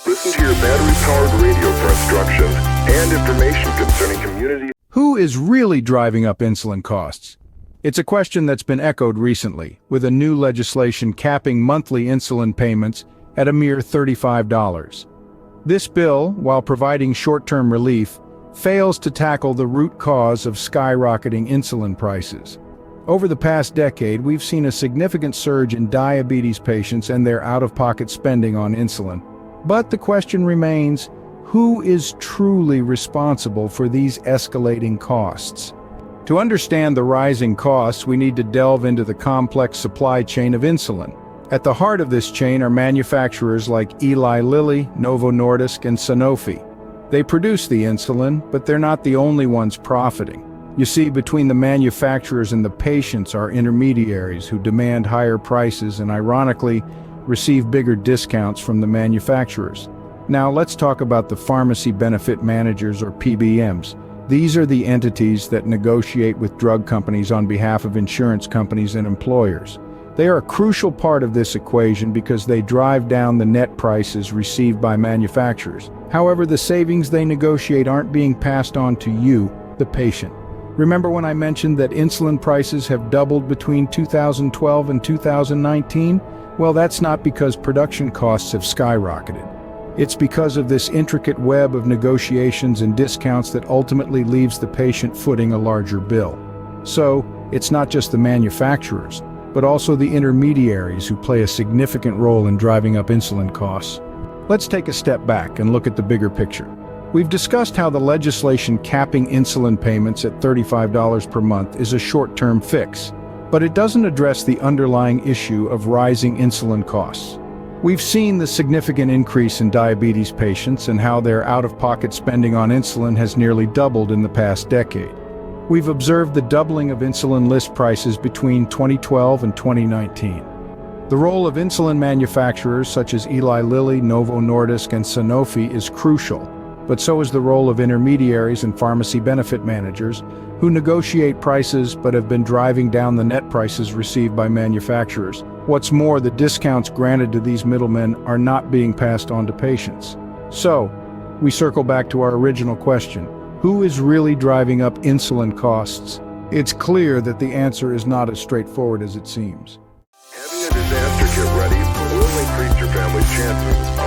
Listen to your battery-powered radio for instructions and information concerning community. Who is really driving up insulin costs? It's a question that's been echoed recently, with a new legislation capping monthly insulin payments at a mere $35. This bill, while providing short-term relief, fails to tackle the root cause of skyrocketing insulin prices. Over the past decade, we've seen a significant surge in diabetes patients and their out-of-pocket spending on insulin. But the question remains, who is truly responsible for these escalating costs? To understand the rising costs, we need to delve into the complex supply chain of insulin. At the heart of this chain are manufacturers like Eli Lilly, Novo Nordisk, and Sanofi. They produce the insulin, but they're not the only ones profiting. You see, between the manufacturers and the patients are intermediaries who demand higher prices and, ironically, receive bigger discounts from the manufacturers. Now let's talk about the pharmacy benefit managers, or PBMs. These are the entities that negotiate with drug companies on behalf of insurance companies and employers. They are a crucial part of this equation because they drive down the net prices received by manufacturers. However, the savings they negotiate aren't being passed on to you, the patient. Remember when I mentioned that insulin prices have doubled between 2012 and 2019? Well, that's not because production costs have skyrocketed. It's because of this intricate web of negotiations and discounts that ultimately leaves the patient footing a larger bill. So, it's not just the manufacturers, but also the intermediaries who play a significant role in driving up insulin costs. Let's take a step back and look at the bigger picture. We've discussed how the legislation capping insulin payments at $35 per month is a short-term fix, but it doesn't address the underlying issue of rising insulin costs. We've seen the significant increase in diabetes patients and how their out-of-pocket spending on insulin has nearly doubled in the past decade. We've observed the doubling of insulin list prices between 2012 and 2019. The role of insulin manufacturers such as Eli Lilly, Novo Nordisk, and Sanofi is crucial, but so is the role of intermediaries and pharmacy benefit managers who negotiate prices but have been driving down the net prices received by manufacturers. What's more, the discounts granted to these middlemen are not being passed on to patients. So, we circle back to our original question: who is really driving up insulin costs? It's clear that the answer is not as straightforward as it seems. Having a disaster kit ready will increase your family's chances